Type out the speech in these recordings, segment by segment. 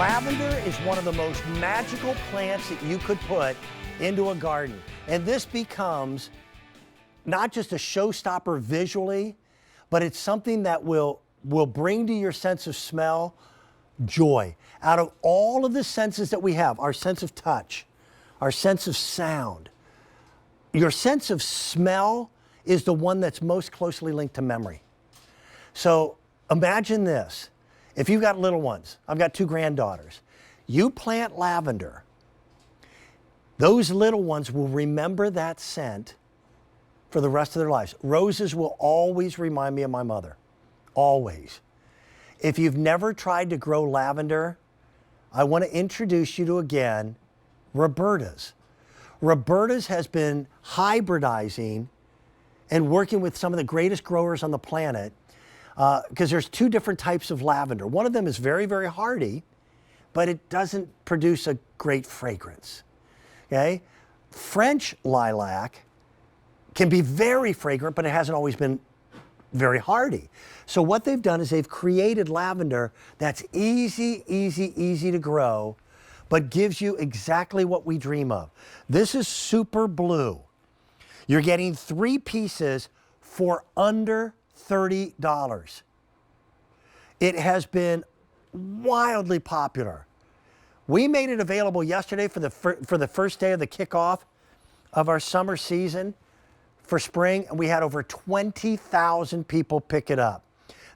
Lavender is one of the most magical plants that you could put into a garden. And this becomes not just a showstopper visually, but it's something that will bring to your sense of smell joy. Out of all of the senses that we have, our sense of touch, our sense of sound, your sense of smell is the one that's most closely linked to memory. So imagine this. If you've got little ones, I've got 2 granddaughters, you plant lavender, those little ones will remember that scent for the rest of their lives. Roses will always remind me of my mother, always. If you've never tried to grow lavender, I want to introduce you to, again, Roberta's. Roberta's has been hybridizing and working with some of the greatest growers on the planet because there's 2 different types of lavender. One of them is very, very hardy, but it doesn't produce a great fragrance, okay? French lilac can be very fragrant, but it hasn't always been very hardy. So what they've done is they've created lavender that's easy to grow, but gives you exactly what we dream of. This is super blue. You're getting 3 pieces for under $30. It has been wildly popular. We made it available yesterday for the first day of the kickoff of our summer season for spring, and we had over 20,000 people pick it up.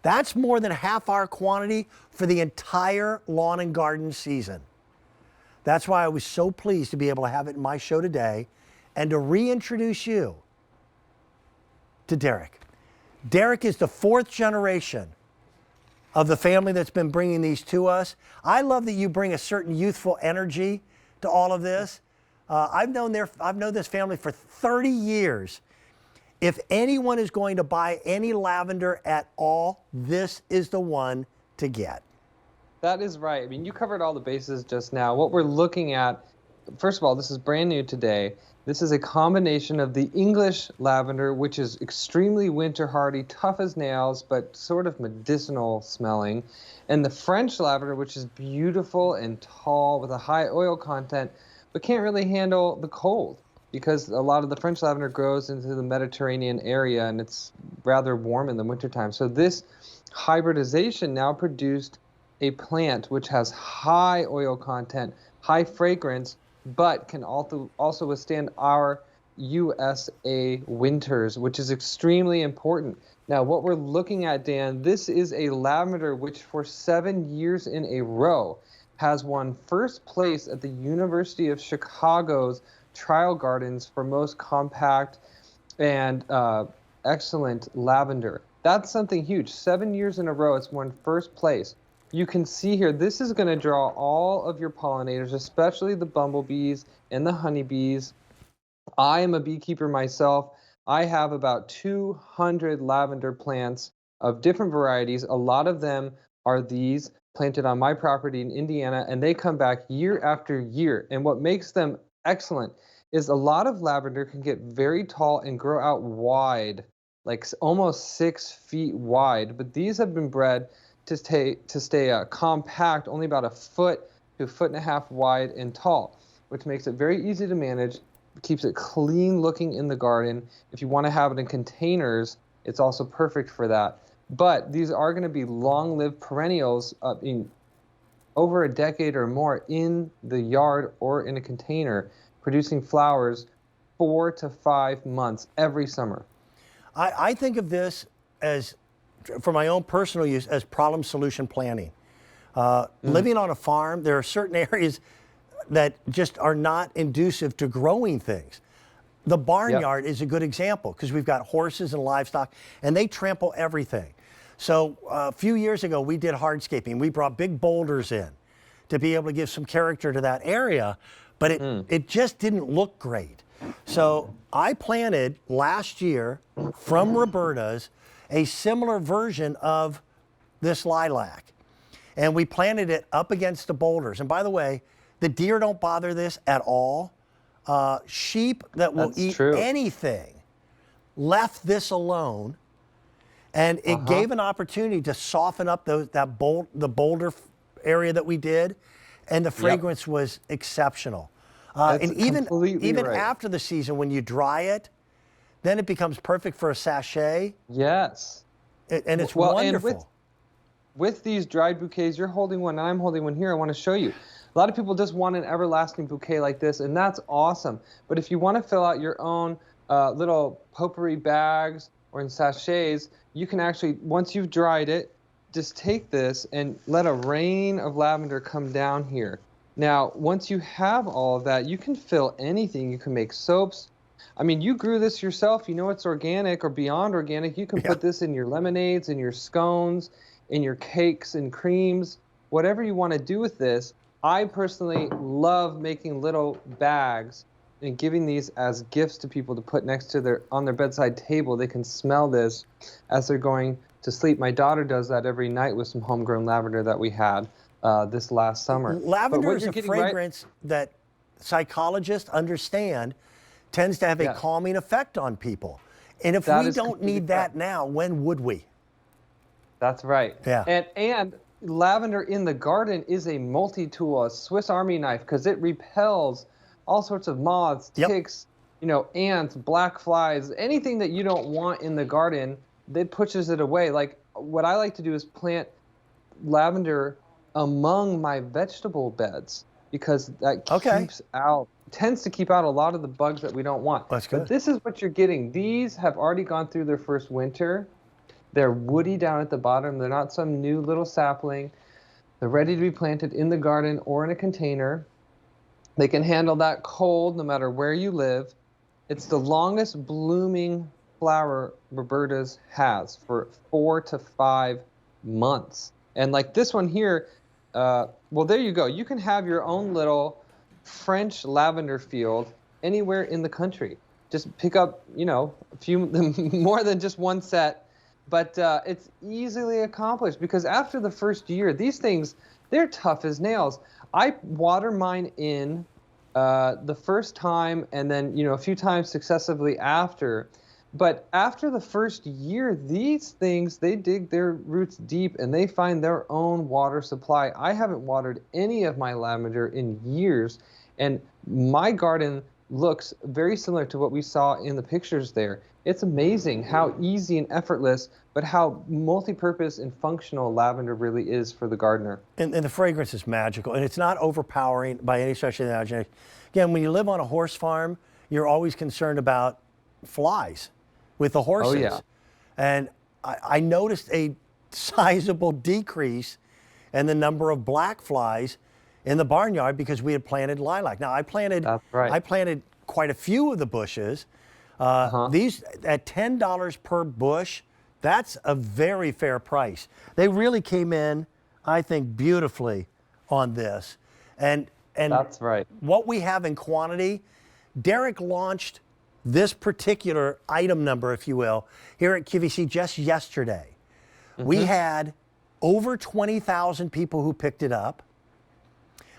That's more than half our quantity for the entire lawn and garden season. That's why I was so pleased to be able to have it in my show today and to reintroduce you to Derek. Derek is the 4th generation of the family that's been bringing these to us. I love that you bring a certain youthful energy to all of this. I've known this family for 30 years. If anyone is going to buy any lavender at all, this is the one to get. That is right. I mean, you covered all the bases just now. What we're looking at, first of all, this is brand new today. This is a combination of the English lavender, which is extremely winter hardy, tough as nails, but sort of medicinal smelling, and the French lavender, which is beautiful and tall with a high oil content, but can't really handle the cold because a lot of the French lavender grows into the Mediterranean area and it's rather warm in the wintertime. So this hybridization now produced a plant which has high oil content, high fragrance, but can also withstand our USA winters, which is extremely important. Now, what we're looking at, Dan, this is a lavender which for 7 years in a row has won first place at the University of Chicago's trial gardens for most compact and excellent lavender. That's something huge. 7 years in a row, it's won first place. You can see here, this is going to draw all of your pollinators, especially the bumblebees and the honeybees. I am a beekeeper myself. I have about 200 lavender plants of different varieties. A lot of them are these planted on my property in Indiana, and they come back year after year. And what makes them excellent is a lot of lavender can get very tall and grow out wide, like almost 6 feet wide. But these have been bred to stay compact, only about 1 foot to 1.5 feet wide and tall, which makes it very easy to manage, keeps it clean looking in the garden. If you want to have it in containers, it's also perfect for that. But these are going to be long-lived perennials in over a decade or more in the yard or in a container, producing flowers 4 to 5 months every summer. I think of this as, for my own personal use, as problem solution planning. Living on a farm, there are certain areas that just are not conducive to growing things. The barnyard is a good example because we've got horses and livestock and they trample everything. So a few years ago, we did hardscaping. We brought big boulders in to be able to give some character to that area, but it just didn't look great. So I planted last year from Roberta's a similar version of this lilac. And we planted it up against the boulders. And by the way, the deer don't bother this at all. Sheep that will eat anything left this alone. And it gave an opportunity to soften up the boulder area that we did, and the fragrance was exceptional. And even after the season, when you dry it, then it becomes perfect for a sachet. Yes. And it's wonderful. And with these dried bouquets, you're holding one, and I'm holding one here. I want to show you. A lot of people just want an everlasting bouquet like this, and that's awesome. But if you want to fill out your own little potpourri bags or in sachets, you can actually, once you've dried it, just take this and let a rain of lavender come down here. Now, once you have all of that, you can fill anything. You can make soaps. I mean, you grew this yourself. You know it's organic or beyond organic. You can put this in your lemonades, in your scones, in your cakes and creams, whatever you want to do with this. I personally love making little bags and giving these as gifts to people to put next to on their bedside table. They can smell this as they're going to sleep. My daughter does that every night with some homegrown lavender that we had this last summer. Lavender is a fragrance that psychologists understand tends to have a calming effect on people. And if we don't need that now, when would we? That's right. Yeah. And lavender in the garden is a multi-tool, a Swiss Army knife, because it repels all sorts of moths, ticks, ants, black flies, anything that you don't want in the garden, it pushes it away. Like, what I like to do is plant lavender among my vegetable beds, because that tends to keep out a lot of the bugs that we don't want. That's good. But this is what you're getting. These have already gone through their first winter. They're woody down at the bottom. They're not some new little sapling. They're ready to be planted in the garden or in a container. They can handle that cold no matter where you live. It's the longest blooming flower Roberta's has for 4 to 5 months. And like this one here, well, there you go. You can have your own little French lavender field anywhere in the country. Just pick up, a few more than just one set. But it's easily accomplished, because after the first year, these things, they're tough as nails. I water mine in the first time and then, a few times successively after. But after the first year, these things, they dig their roots deep and they find their own water supply. I haven't watered any of my lavender in years, and my garden looks very similar to what we saw in the pictures there. It's amazing how easy and effortless, but how multi-purpose and functional lavender really is for the gardener. And the fragrance is magical, and it's not overpowering by any stretch of the imagination. Again, when you live on a horse farm, you're always concerned about flies with the horses. Oh, yeah. And I noticed a sizable decrease in the number of black flies in the barnyard because we had planted lilac. Now, I planted quite a few of the bushes. These at $10 per bush, that's a very fair price. They really came in, I think, beautifully on this. And that's right. What we have in quantity, Derek launched this particular item number, if you will, here at QVC just yesterday. We had over 20,000 people who picked it up.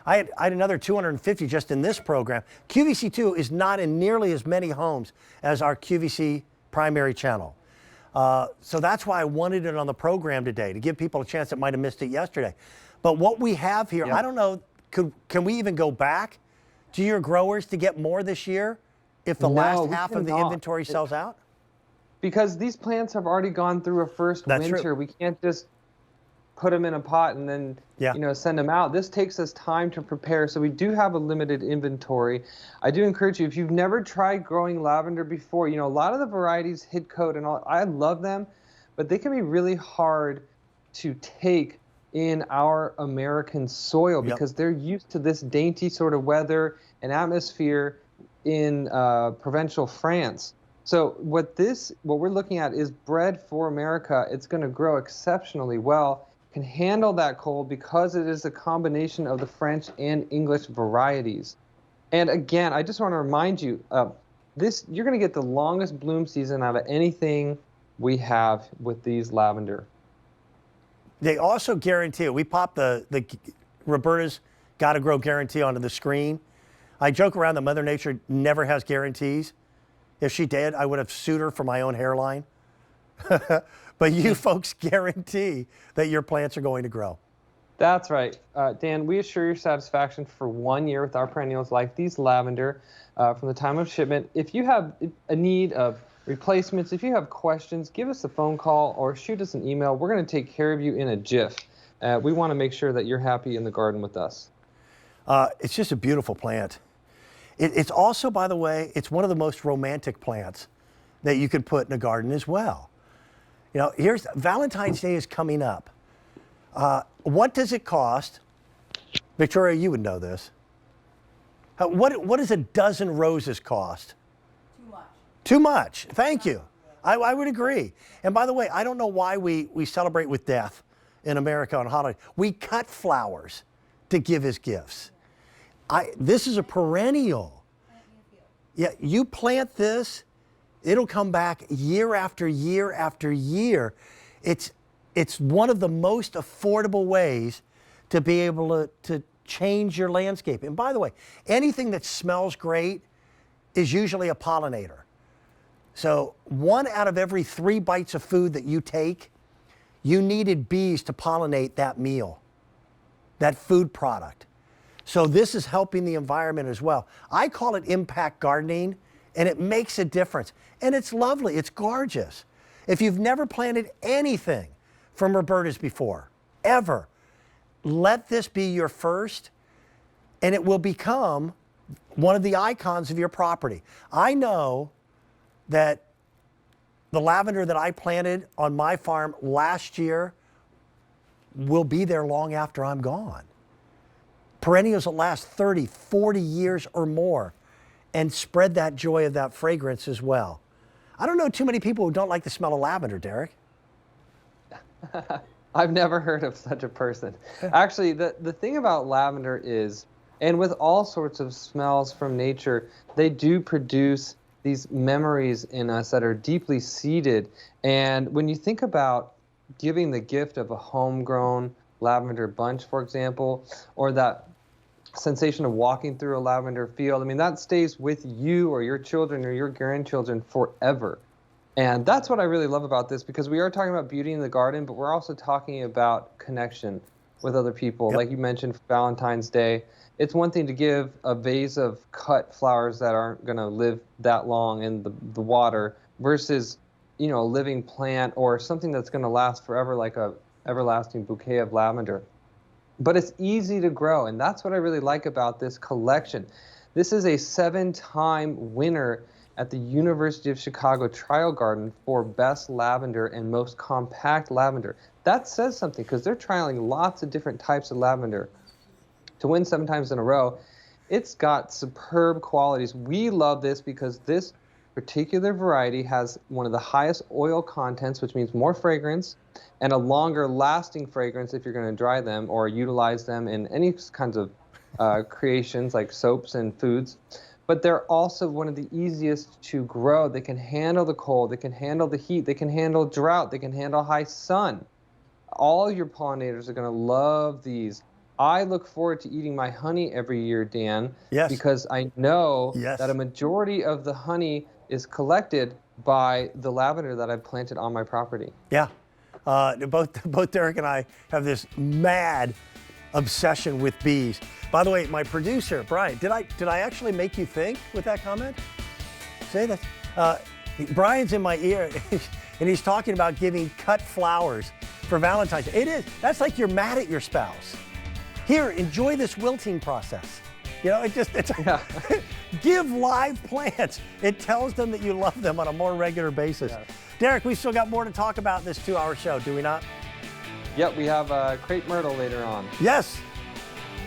I had another 250 just in this program. QVC2 is not in nearly as many homes as our QVC primary channel. So that's why I wanted it on the program today, to give people a chance that might have missed it yesterday. But what we have here, I don't know, can we even go back to your growers to get more this year if the last half of the inventory sells out? Because these plants have already gone through a first winter. True. We can't just put them in a pot and then send them out. This takes us time to prepare, so we do have a limited inventory. I do encourage you, if you've never tried growing lavender before, a lot of the varieties, hit coat and all, I love them, but they can be really hard to take in our American soil because they're used to this dainty sort of weather and atmosphere in provincial France. So what we're looking at is bred for America. It's going to grow exceptionally well, can handle that cold because it is a combination of the French and English varieties. And again, I just want to remind you, you're going to get the longest bloom season out of anything we have with these lavender. They also guarantee, we pop the Roberta's Gotta Grow guarantee onto the screen. I joke around that Mother Nature never has guarantees. If she did, I would have sued her for my own hairline. But you folks guarantee that your plants are going to grow. That's right. Dan, we assure your satisfaction for 1 year with our perennials like these lavender from the time of shipment. If you have a need of replacements, if you have questions, give us a phone call or shoot us an email. We're going to take care of you in a jiff. We want to make sure that you're happy in the garden with us. It's just a beautiful plant. It's also, by the way, it's one of the most romantic plants that you could put in a garden as well. You know, here's Valentine's Day is coming up. What does it cost? Victoria, you would know this. What does a dozen roses cost? Too much. Too much. Thank you. I would agree. And by the way, I don't know why we celebrate with death in America on holiday. We cut flowers to give as gifts. This is a perennial. Yeah, you plant this, it'll come back year after year after year. It's one of the most affordable ways to be able to change your landscape. And by the way, anything that smells great is usually a pollinator. So 1 out of every 3 bites of food that you take, you needed bees to pollinate that meal, that food product. So this is helping the environment as well. I call it impact gardening, and it makes a difference. And it's lovely, it's gorgeous. If you've never planted anything from Roberta's before, ever, let this be your first, and it will become one of the icons of your property. I know that the lavender that I planted on my farm last year will be there long after I'm gone. Perennials that last 30, 40 years or more and spread that joy of that fragrance as well. I don't know too many people who don't like the smell of lavender, Derek. I've never heard of such a person. Actually, the thing about lavender is, and with all sorts of smells from nature, they do produce these memories in us that are deeply seated. And when you think about giving the gift of a homegrown lavender bunch, for example, or that sensation of walking through a lavender field, I mean, that stays with you or your children or your grandchildren forever. And that's what I really love about this, because we are talking about beauty in the garden, but we're also talking about connection with other people. Yep. Like you mentioned, for Valentine's Day, it's one thing to give a vase of cut flowers that aren't going to live that long in the water versus, you know, a living plant or something that's going to last forever, like a everlasting bouquet of lavender. But it's easy to grow, and that's what I really like about this collection. This is a 7-time winner at the University of Chicago Trial Garden for Best Lavender and Most Compact Lavender. That says something, because they're trialing lots of different types of lavender. To win 7 times in a row, it's got superb qualities. We love this because this particular variety has one of the highest oil contents, which means more fragrance, and a longer lasting fragrance if you're going to dry them or utilize them in any kinds of creations like soaps and foods. But they're also one of the easiest to grow. They can handle the cold, they can handle the heat, they can handle drought, they can handle high sun. All your pollinators are going to love these. I look forward to eating my honey every year, Dan, yes, because I know yes, that a majority of the honey is collected by the lavender that I've planted on my property. Yeah. Both Derek and I have this mad obsession with bees. By the way, my producer, Brian, did I actually make you think with that comment? Say that. Brian's in my ear, and he's talking about giving cut flowers for Valentine's Day. It is. That's like you're mad at your spouse. Here, enjoy this wilting process. You know, yeah. Give live plants. It tells them that you love them on a more regular basis. Yeah. Derek, we still got more to talk about in this 2-hour show, do we not? Yep, we have crepe myrtle later on. Yes.